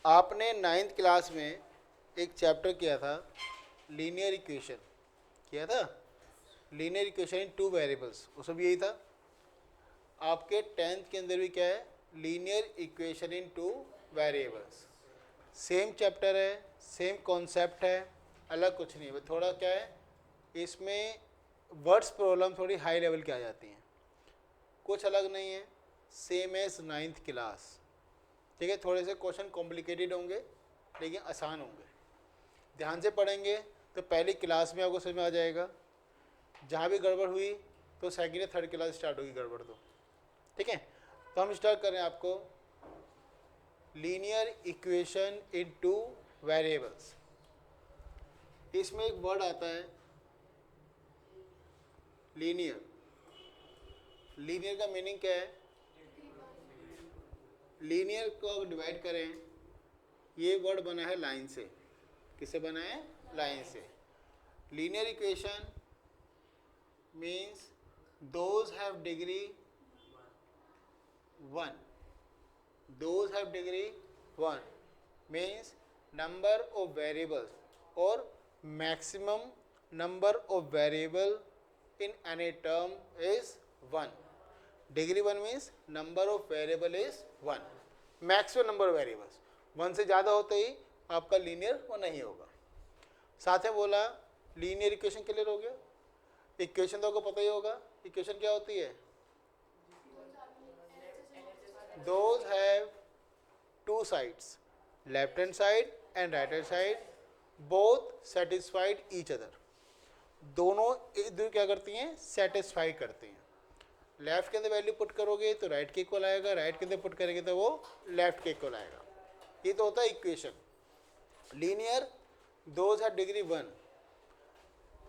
आपने ninth class में एक चैप्टर किया था, लीनियर इक्वेशन किया था, linear equation in two variables, उसमें भी यही था। आपके टेंथ के अंदर भी क्या है, linear equation in two variables. Same chapter है, सेम कॉन्सेप्ट है, अलग कुछ नहीं है। थोड़ा क्या है इसमें, वर्ड्स प्रॉब्लम थोड़ी हाई लेवल की आ जाती हैं, कुछ अलग नहीं है, सेम एज नाइन्थ क्लास। ठीक है, थोड़े से क्वेश्चन कॉम्प्लिकेटेड होंगे लेकिन आसान होंगे। ध्यान से पढ़ेंगे तो पहली क्लास में आपको समझ में आ जाएगा, जहाँ भी गड़बड़ हुई तो सेकंड या थर्ड क्लास स्टार्ट होगी गड़बड़ तो। ठीक है, तो हम स्टार्ट करें आपको linear equation in two variables. इसमें एक वर्ड आता है लीनियर। लीनियर का मीनिंग क्या है? लीनियर को अगर डिवाइड करें, ये वर्ड बना है लाइन से। किससे बना है? लाइन से। Linear equation means those have degree 1, those have degree 1 means number of variables or maximum number of variable in any term is 1. Degree 1 means number of variable is 1. Maximum number of variables 1 से ज़्यादा होते ही आपका linear वो नहीं होगा। साथ में बोला लीनियर इक्वेशन क्लियर हो गया। इक्वेशन तो आपको पता ही होगा, इक्वेशन क्या होती है? Those have two sides, left hand side and right hand side, both satisfied each other. दोनों एक दूसरे क्या करती हैं? सेटिस्फाई करती हैं। लेफ्ट के अंदर वैल्यू पुट करोगे तो राइट के इक्वल आएगा, राइट के अंदर पुट करेंगे तो वो लेफ्ट के इक्वल आएगा। ये तो होता है equation. Linear, those have degree 1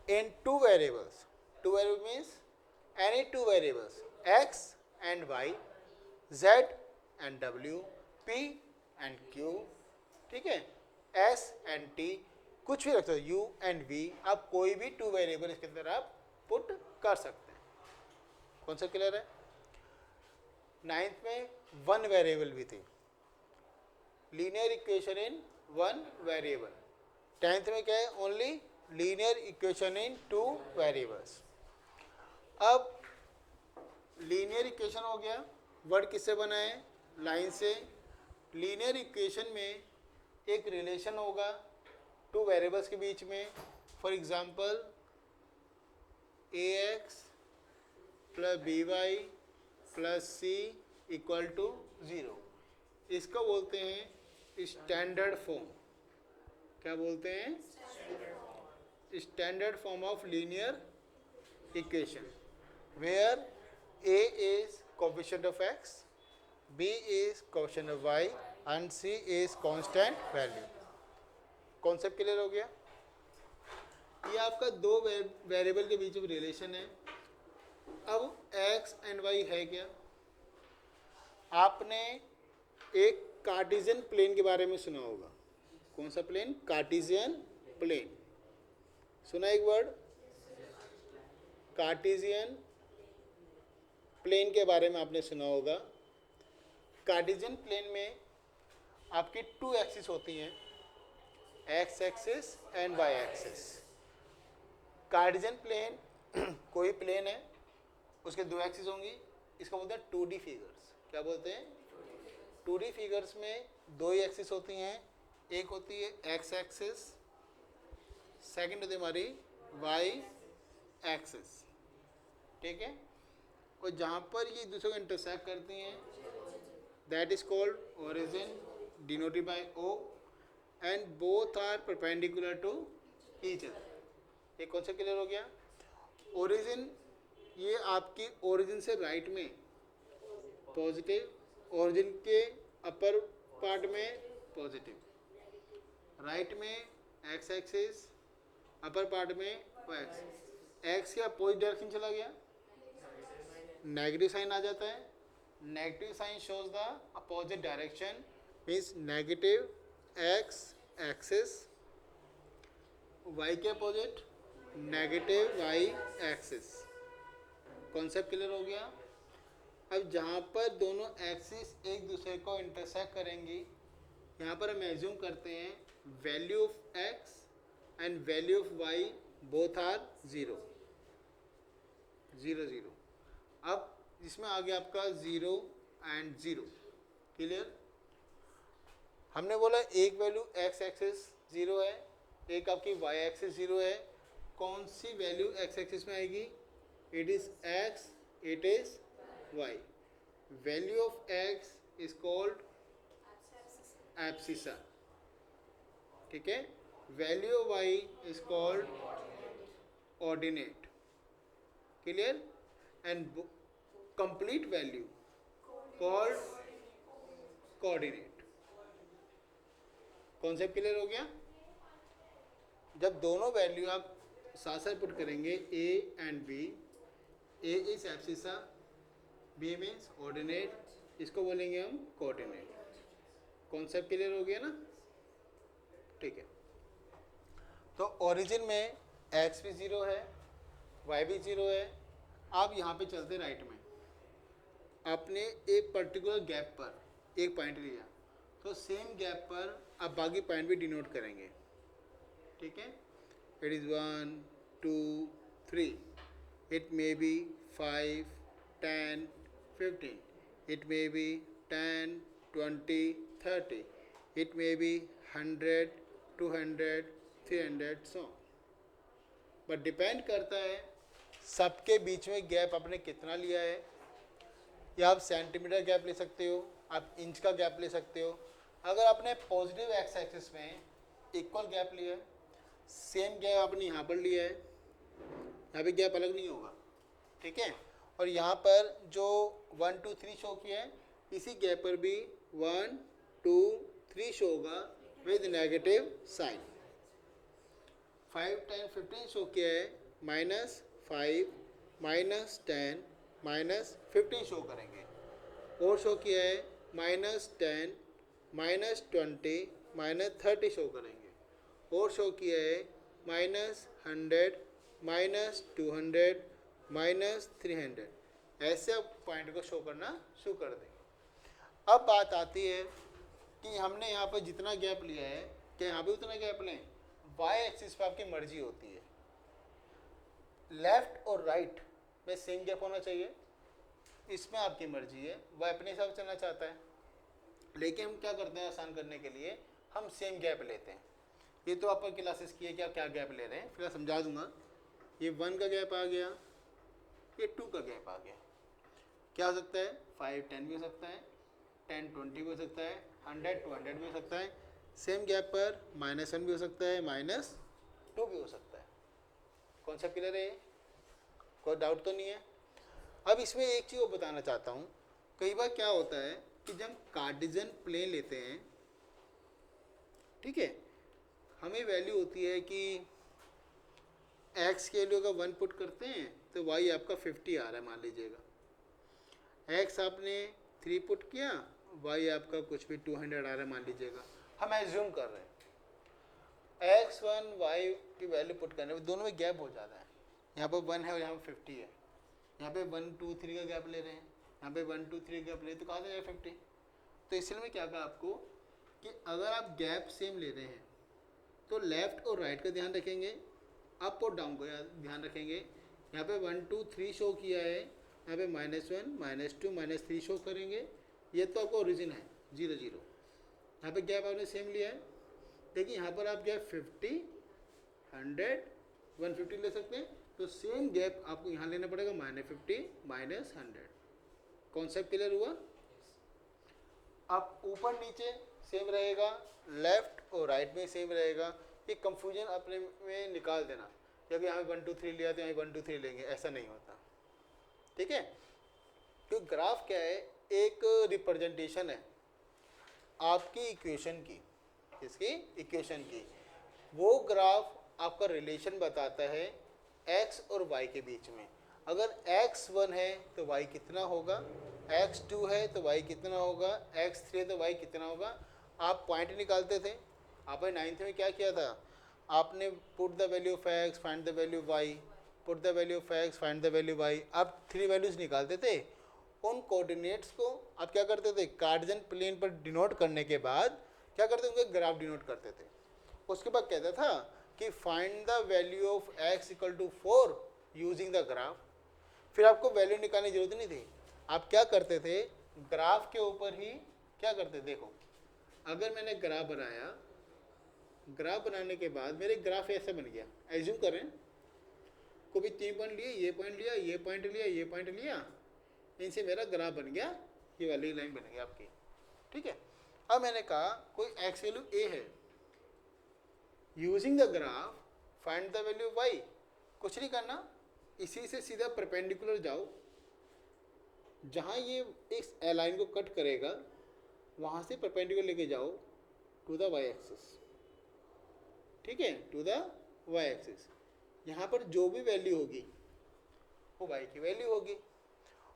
in two variables. Two variables means any two variables, x and y, z and w, p and q, ठीक है, s and t, कुछ भी रख सकते हो, u and v, आप कोई भी टू वेरिएबल इसके अंदर आप पुट कर सकते हैं। कॉन्सेप्ट क्लियर है? नाइन्थ में वन वेरिएबल भी थी, linear equation in one variable. Tenth में क्या है? Only linear equation in two variables. अब लीनियर इक्वेशन हो गया, वर्ड किससे बना है? लाइन से। लीनियर इक्वेशन में एक रिलेशन होगा टू वेरिएबल्स के बीच में। For example ax plus by plus c equal to 0। इसको बोलते हैं स्टैंडर्ड फॉर्म। क्या बोलते हैं? Standard form of linear equation, where a is coefficient of x, b is coefficient of y and c is constant value। Concept clear हो गया? ये आपका दो वेरिएबल के बीच में रिलेशन है। अब x एंड y है क्या? आपने एक कार्टेशियन प्लेन के बारे में सुना होगा। कौन सा प्लेन? Cartesian plane. सुना एक वर्ड? कार्टेशियन प्लेन के बारे में आपने सुना होगा। कार्टेशियन प्लेन में आपकी टू एक्सिस होती हैं, x axis and y axis. Cartesian plane कोई प्लेन है, उसके दो एक्सिस होंगी, इसको बोलते हैं 2D फिगर्स। क्या बोलते हैं? 2D फिगर्स में दो ही एक्सिस होती हैं, एक होती है एक्स एक्सिस, सेकंड होती है हमारी वाई एक्सिस। ठीक है, और जहाँ पर ये दूसरे को इंटरसेक्ट करती हैं that is called origin, denoted by O, and both are perpendicular to each other. ये कॉन्सेप्ट क्लियर हो गया? ओरिजिन, ये आपकी ओरिजिन से राइट में पॉजिटिव, ओरिजिन के अपर पार्ट में पॉजिटिव, राइट में एक्स एक्सिस, अपर पार्ट में वाई एक्सिस। एक्स के अपोजिट डायरेक्शन चला गया, नेगेटिव साइन आ जाता है। Negative sign shows the opposite direction, means negative x axis, y के opposite negative y axis. Concept clear हो गया? अब जहाँ पर दोनों एक्सिस एक दूसरे को इंटरसेक्ट करेंगी यहाँ पर हम एज्यूम करते हैं value of x and value of y both are 0 0 0। अब इसमें आ गया आपका 0 एंड 0। क्लियर? हमने बोला एक वैल्यू एक्स एक्सिस 0 है, एक आपकी वाई एक्सिस 0 है। कौन सी वैल्यू एक्स एक्सिस में आएगी? It is x, it is y. Value of x is called abscissa, ठीक है। Value of y is called ordinate. Clear? And complete value called coordinate. Concept clear हो गया? जब दोनों वैल्यू आप साथ साथ पुट करेंगे A and B, A is abscissa, B means ordinate, इसको बोलेंगे हम कोऑर्डिनेट। कॉन्सेप्ट क्लियर हो गया ना? ठीक है। तो ओरिजिन में एक्स भी 0 है, वाई भी 0 है। आप यहाँ पे चलते राइट में, आपने एक पर्टिकुलर गैप पर एक पॉइंट लिया, तो सेम गैप पर आप बाकी पॉइंट भी डिनोट करेंगे, ठीक है। It is 1 2 3, it may be 5 10 15, it may be 10 20 30, it may be 100 200 300 so. But depend करता है सबके बीच में गैप आपने कितना लिया है। या आप सेंटीमीटर गैप ले सकते हो, आप इंच का गैप ले सकते हो। अगर आपने पॉजिटिव एक्स एक्सिस में इक्वल गैप लिया है, सेम गैप आपने यहाँ पर लिया है, यहाँ पे गैप अलग नहीं होगा, ठीक है। और यहाँ पर जो 1 2 3 शो किया है, इसी गैप पर भी 1 2 3 शो होगा विद नेगेटिव साइन। 5 10 15 शो किया है, -5 -10 -15 शो करेंगे। और शो किया है -10 -20 -30 शो करेंगे। और शो किया है -100 -200 -300। ऐसे आप पॉइंट को शो करना शुरू कर देंगे। अब बात आती है कि हमने यहाँ पर जितना गैप लिया है, क्या यहाँ पे उतना गैप लें? वाई एक्सिस पे आपकी मर्जी होती है, लेफ्ट और राइट में सेम गैप होना चाहिए, इसमें आपकी मर्जी है। वह अपने हिसाब से चलना चाहता है, लेकिन हम क्या करते हैं आसान करने के लिए, हम सेम गैप लेते हैं। ये तो आपको क्लासेस की है कि आप क्या गैप ले रहे हैं, फिर समझा दूंगा। ये 1 का गैप आ गया, ये 2 का गैप आ गया। क्या हो सकता है? 5 10 भी हो सकता है, 10 20 भी हो सकता है, 100 200 भी हो सकता है। सेम गैप पर -1 भी हो सकता है, -2 भी हो सकता है। कॉन्सेप्ट क्लियर है? कोई डाउट तो नहीं है? अब इसमें एक चीज़ और बताना चाहता हूँ। कई बार क्या होता है कि जब कार्टेशियन प्लेन लेते हैं, ठीक है, हमें वैल्यू होती है कि x के वैल्यू का 1 पुट करते हैं तो y आपका 50 आ रहा है मान लीजिएगा। x आपने 3 पुट किया, y आपका कुछ भी 200 आ रहा है मान लीजिएगा। हम एज्यूम कर रहे हैं x1 y की वैल्यू पुट करने में दोनों में गैप हो जाता है। यहाँ पर 1 है और यहाँ पर 50 है। यहाँ पे 1 2 3 का गैप ले रहे हैं, यहाँ पे 1 2 3 गैप ले रहे हैं, तो कहाँ से जाएगा 50? तो इसलिए मैं क्या कहा आपको कि अगर आप गैप सेम ले रहे हैं तो लेफ्ट और राइट का ध्यान रखेंगे, अप और डाउन का ध्यान रखेंगे। यहाँ पे 1 2 3 शो किया है, यहाँ पे -1 -2 -3 शो करेंगे। ये तो आपका ओरिजिन है 0 0। यहाँ पे गैप आपने सेम लिया है, लेकिन यहाँ पर आप गैप 50 100 150 ले सकते हैं। तो सेम गैप आपको यहाँ लेना पड़ेगा, -50 -100। कॉन्सेप्ट क्लियर हुआ? आप ऊपर नीचे सेम रहेगा, लेफ्ट और राइट में सेम रहेगा। ये कंफ्यूजन अपने में निकाल देना, जब यहाँ 1 2 3 लिया तो यहाँ 1 2 3 लेंगे, ऐसा नहीं होता, ठीक है। तो ग्राफ क्या है? एक रिप्रेजेंटेशन है आपकी इक्वेशन की, इसकी इक्वेशन की। वो ग्राफ आपका रिलेशन बताता है x और y के बीच में। अगर x1 है तो y कितना होगा, x2 है तो y कितना होगा, x3 है तो y कितना होगा। आप पॉइंट निकालते थे। आपने 9th में क्या किया था? आपने put the value of x find the value of y, put the value of x find the value y। आप 3 वैल्यूज निकालते थे। उन कोऑर्डिनेट्स को आप क्या करते थे? कार्टेशियन प्लेन पर डिनोट करने के बाद क्या करते थे, उनके ग्राफ डिनोट करते थे। उसके बाद कहता था कि find the value of x equal to 4 using the graph. फिर आपको वैल्यू निकालने की जरूरत नहीं थी, आप क्या करते थे, ग्राफ के ऊपर ही क्या करते, देखो अगर मैंने ग्राफ बनाया, ग्राफ बनाने के बाद मेरे ग्राफ ऐसा बन गया, एज्यूम करें को भी 3 पॉइंट लिए, ये पॉइंट लिया, ये पॉइंट लिया, ये पॉइंट लिया, इनसे मेरा ग्राफ बन गया, ये वाली लाइन बन गई आपकी, ठीक है। अब मैंने कहा कोई x वैल्यू a है, using the graph find the value y। कुछ नहीं करना, इसी से सीधा परपेंडिकुलर जाओ, जहां ये इस लाइन को कट करेगा वहां से परपेंडिकुलर लेके जाओ टू द y एक्सिस, ठीक है, टू द y एक्सिस। यहाँ पर जो भी वैल्यू होगी वो y की वैल्यू होगी,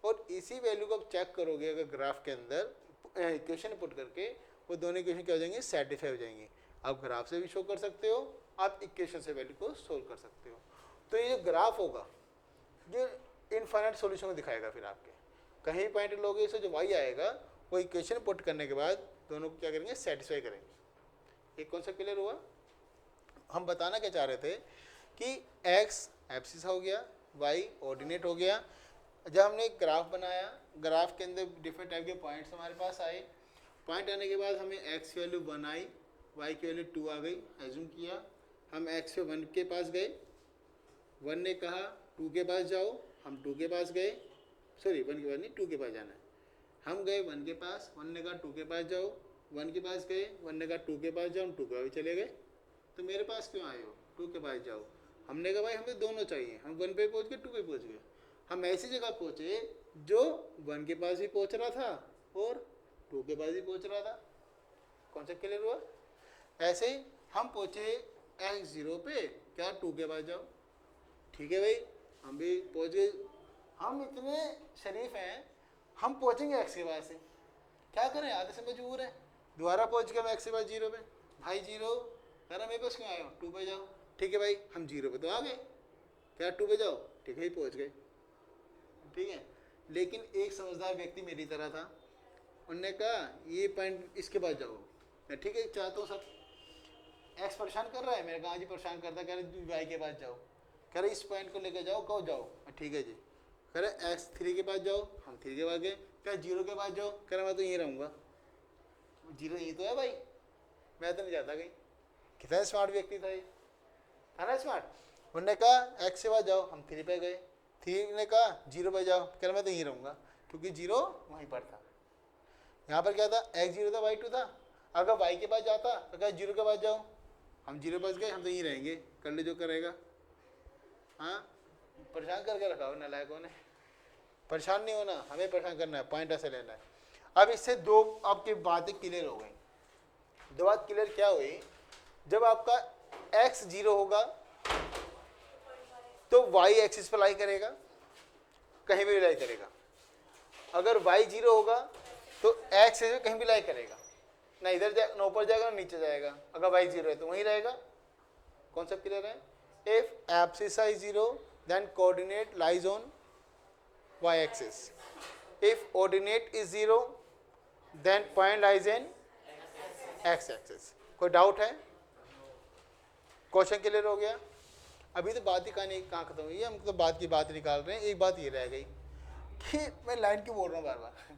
और इसी वैल्यू को आप चेक करोगे अगर ग्राफ के अंदर इक्वेशन पुट करके, वो दोनों इक्वेशन क्या हो जाएंगे, सेटिस्फाई हो जाएंगे। आप ग्राफ से भी शो कर सकते हो, आप इक्वेशन से वैल्यू को सोल्व कर सकते हो। तो ये जो ग्राफ होगा ये इनफाइनाइट सॉल्यूशन को दिखाएगा। फिर आपके कहीं पॉइंट लोगे इसे जो y आएगा वो इक्वेशन पुट करने के बाद दोनों को क्या करेंगे, सेटिस्फाई करेंगे। एक कॉन्सेप्ट क्लियर हुआ। हम बताना क्या चाह रहे थे कि x एब्सिस हो गया, y ऑर्डिनेट हो गया। जब हमने एक ग्राफ बनाया, ग्राफ के अंदर डिफरेंट टाइप के पॉइंट्स हमारे पास आए, पॉइंट आने के बाद हमें x की वैल्यू 1 आई, y की वैल्यू 2 आ गई, एज्यूम किया, हम x से 1 के पास गए, 1 ने कहा 2 के पास जाओ, हम 2 के पास गए, सॉरी 1 के पास नहीं 2 के पास जाना है, हम गए 1 के पास, 1 ने कहा 2 के पास जाओ, 1 के पास गए, 1 ने कहा 2 के पास जाओ, हम 2 के पास चले गए। तो मेरे पास क्यों आए हो, 2 के पास जाओ। हमने कहा भाई हमें दोनों चाहिए, हम 1 पे पहुंच गए, 2 पे पहुंच गए। हम ऐसी जगह पहुंचे जो 1 के पास भी पहुंच रहा था और 2 के पास भी पहुंच रहा था। कॉन्सेप्ट क्लियर हुआ। ऐसे ही हम पहुंचे x0 पे, क्या 2 के पास जाओ, ठीक है भाई, हम भी पहुंच गए। हम इतने शरीफ हैं, हम पहुंचेंगे x के पास से, क्या करें, आधे से मजबूर है, दोबारा पहुंच गए हम x के पास 0 पे। भाई 0 कह रहा मेरे पास क्यों आए हो, 2 पे जाओ, ठीक है भाई, हम 0 पे तो आ गए, क्या 2 पे जाओ, ठीक है पहुंच गए, ठीक है। लेकिन एक समझदार व्यक्ति मेरी तरह था, उनने कहा ये पॉइंट इसके पास जाओ। मैं ठीक है चाहता हूँ सब, एक्स परेशान कर रहा है, मेरे कहा जी परेशान करता, कह रहे वाई के पास जाओ, कह रहे इस पॉइंट को लेकर जाओ, कहो जाओ, ठीक है जी, कह रहे x3 के पास जाओ, हम 3 के पास गए, क्या 0 के पास जाओ, कह रहा मैं तो यहीं रहूँगा, 0 यहीं तो है भाई, मैं तो नहीं जाता कहीं। कितना स्मार्ट व्यक्ति था ये, था ना स्मार्ट। उन्होंने कहा x के पास जाओ, हम 3 पे गए, 3 ने कहा 0 पे जाओ, कह रहा मैं तो यहीं रहूँगा, क्योंकि 0 वहीं पर था। यहाँ पर क्या था, x0 था, y2 था। अगर y के पास जाता तो क्या 0 के पास जाओ, हम 0 पास गए, हम तो यहीं रहेंगे, कर ले जो करेगा। हाँ, परेशान करके रखा हो नालायकों ने, परेशान नहीं होना, हमें परेशान करना है, पॉइंट ऐसे लेना है। अब इससे दो आपकी बातें क्लियर हो गई। दो बात क्लियर क्या हुई, जब आपका x 0 होगा तो y एक्सिस पर लाई करेगा, कहीं भी लाई करेगा। अगर y 0 होगा तो x कहीं भी लाई करेगा, ना इधर ना ऊपर जाएगा ना नीचे जाएगा। अगर y 0 है तो वहीं रहेगा। कॉन्सेप्ट क्लियर है। If abscissa is 0, then coordinate lies on y-axis. If ordinate is 0, then point lies in x-axis. कोई डाउट है? क्वेश्चन क्लियर हो गया। अभी तो बात ही कहानी कहाँ खत्म हुई है, हम तो बात की बात निकाल रहे हैं। एक बात ये रह गई कि मैं लाइन क्यों बोल रहा हूँ बार बार,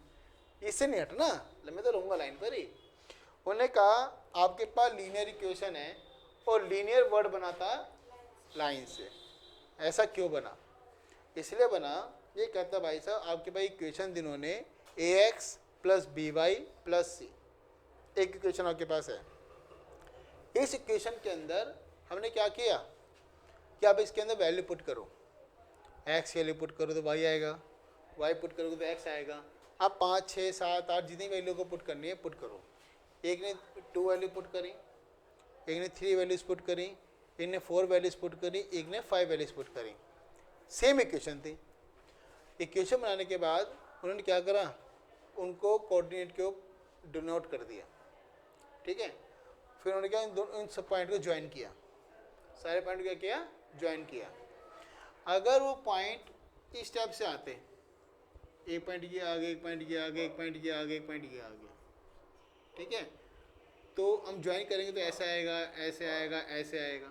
इससे नहीं हटना, मैं तो रहूँगा लाइन पर ही। उन्होंने कहा आपके पास लीनियर इक्वेशन है और लीनियर वर्ड बनाता लाइन से। ऐसा क्यों बना? इसलिए बना, ये कहता भाई साहब आपके पास इक्वेशन दिनों ने ax प्लस by प्लस सी, एक इक्वेशन आपके पास है। इस इक्वेशन के अंदर हमने क्या किया कि आप इसके अंदर वैल्यू पुट करो, x वैल्यू पुट करो तो y आएगा, y पुट करोगे तो x आएगा। आप 5, 6, 7, 8 जितनी वैल्यू को पुट करनी है पुट करो। एक ने 2 वैल्यू पुट करी, एक ने 3 वैल्यूज पुट करी, एक ने 4 वैल्यूज पुट करी, एक ने 5 वैल्यूज पुट करी। सेम इक्वेशन थी। इक्वेशन बनाने के बाद उन्होंने क्या करा, उनको कोऑर्डिनेट को डिनोट कर दिया, ठीक है। फिर उन्होंने क्या इन सब पॉइंट को ज्वाइन किया, सारे पॉइंट को क्या किया, ज्वाइन किया। अगर वो पॉइंट इस टाइप से आते, एक पॉइंट ये आगे, एक पॉइंट ये आगे, एक पॉइंट ये आगे, एक पॉइंट ये आगे, ठीक है, तो हम ज्वाइन करेंगे तो ऐसा आएगा, ऐसे आएगा, ऐसे आएगा,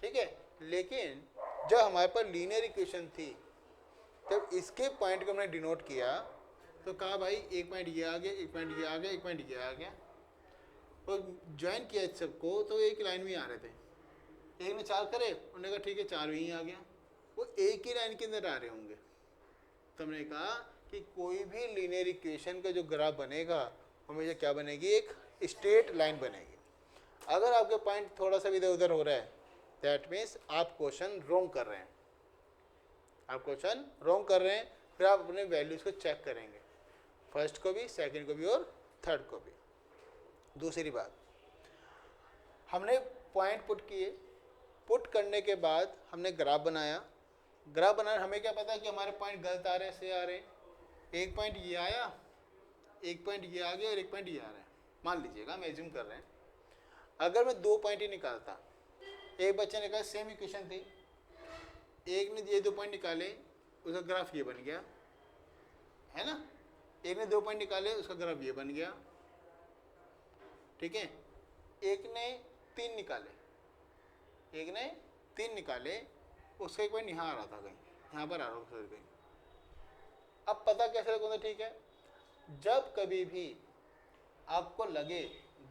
ठीक है। लेकिन जब हमारे पास लीनियर इक्वेशन थी, जब इसके पॉइंट को हमने डिनोट किया तो कहा भाई एक पॉइंट ये आ गया, एक पॉइंट ये आ गया, एक पॉइंट ये आ गया, और ज्वाइन किया इस सबको तो एक लाइन में आ रहे थे। एक ने 4 करे, उन्होंने कहा ठीक है 4 भी आ गया, वो एक ही लाइन के अंदर आ रहे होंगे। तो हमने कहा कि कोई भी लीनियर इक्वेशन का जो ग्राफ बनेगा हमेशा क्या बनेगी, एक स्ट्रेट लाइन बनेगी। अगर आपके पॉइंट थोड़ा सा भी इधर उधर हो रहा है, दैट मीन्स आप क्वेश्चन रॉन्ग कर रहे हैं, आप क्वेश्चन रॉन्ग कर रहे हैं। फिर आप अपने वैल्यूज को चेक करेंगे, फर्स्ट को भी, सेकंड को भी और थर्ड को भी। दूसरी बात, हमने पॉइंट पुट किए, पुट करने के बाद हमने ग्राफ बनाया। ग्राफ बनाने हमें क्या पता कि हमारे पॉइंट गलत आ रहे हैं, से आ रहे हैं। एक पॉइंट ये आया, एक पॉइंट ये आ गया और एक पॉइंट ये आ रहा है। मान लीजिएगा, हम एज्यूम कर रहे हैं, अगर मैं 2 पॉइंट ही निकालता, एक बच्चे ने कहा सेम इक्वेशन थी, एक ने ये 2 पॉइंट निकाले, उसका ग्राफ ये बन गया, है ना। एक ने 2 पॉइंट निकाले, उसका ग्राफ ये बन गया, ठीक है। एक ने 3 निकाले, एक ने 3 निकाले, उसका एक पॉइंट यहाँ आ रहा था, कहीं यहाँ पर आ रहा था कहीं। अब पता कैसे लगेगा, ठीक है, जब कभी भी आपको लगे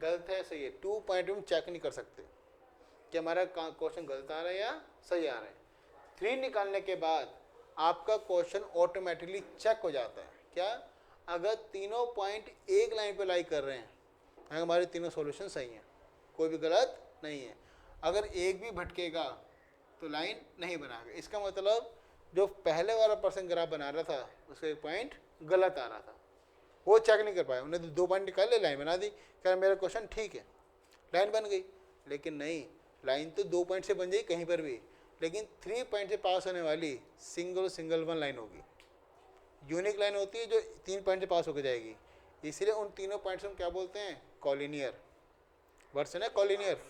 गलत है सही है, 2 पॉइंट हम चेक नहीं कर सकते कि हमारा क्वेश्चन गलत आ रहा है या सही आ रहा है। 3 निकालने के बाद आपका क्वेश्चन ऑटोमेटिकली चेक हो जाता है। क्या, अगर तीनों पॉइंट एक लाइन पे लाई कर रहे हैं, अगर हमारे तीनों सॉल्यूशन सही हैं, कोई भी गलत नहीं है। अगर एक भी भटकेगा तो लाइन नहीं बनाएगा। इसका मतलब जो पहले वाला पर्सन ग्राफ बना रहा था उसका एक पॉइंट गलत आ रहा था, वो चेक नहीं कर पाया, उन्होंने 2 पॉइंट निकाले, लाइन बना दी, कह मेरा क्वेश्चन ठीक है, लाइन बन गई। लेकिन नहीं, लाइन तो 2 पॉइंट से बन जाएगी कहीं पर भी, लेकिन 3 पॉइंट से पास होने वाली सिंगल वन लाइन होगी, यूनिक लाइन होती है जो 3 पॉइंट से पास होकर जाएगी। इसलिए उन तीनों पॉइंट्स हम क्या बोलते हैं, कॉलिनियर। वर्ड सुना, collinear,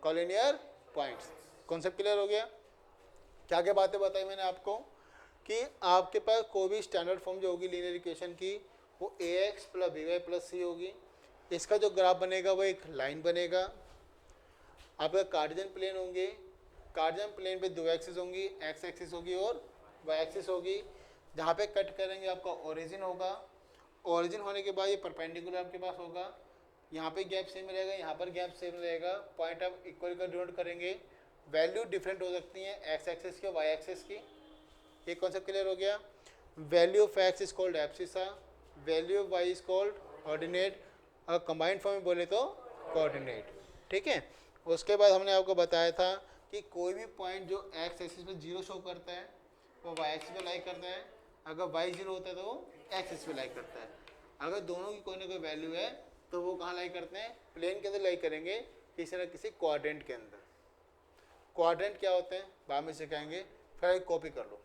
collinear points. Concept clear हो गया। क्या क्या बातें बताई मैंने आपको कि आपके पास कोई भी स्टैंडर्ड फॉर्म जो होगी लीनियर इक्वेशन की, वो ax + by + c होगी। इसका जो ग्राफ बनेगा वो एक लाइन बनेगा। आपका कार्टेशियन प्लेन होंगे, कार्टेशियन प्लेन पे 2 एक्सिस होंगी, x एक्सिस होगी और y एक्सिस होगी। जहाँ पे कट करेंगे आपका ओरिजिन होगा, ओरिजिन होने के बाद ये परपेंडिकुलर आपके पास होगा, यहाँ पे गैप सेम रहेगा, यहाँ पर गैप सेम रहेगा। पॉइंट आप इक्वल का डिनोट करेंगे। वैल्यू डिफरेंट हो सकती हैं x एक्सिस की और y एक्सिस की। ये कॉन्सेप्ट क्लियर हो गया। Value of x is called abscissa, value of y is called ordinate, और कंबाइंड फॉर्म में बोले तो कोऑर्डिनेट, ठीक है। उसके बाद हमने आपको बताया था कि कोई भी पॉइंट जो x एक्सिस पे 0 शो करता है वो y एक्सिस पे लाई करता है, अगर y 0 होता है तो वो x एक्सिस पे लाई करता है। अगर दोनों की कोई ना कोई वैल्यू है तो वो कहाँ लाई करते हैं, प्लेन के अंदर लाई करेंगे, किसी न किसी क्वाड्रेंट के अंदर। क्वाड्रेंट क्या होते हैं बाद में सिखाएंगे, फिर कॉपी कर लो।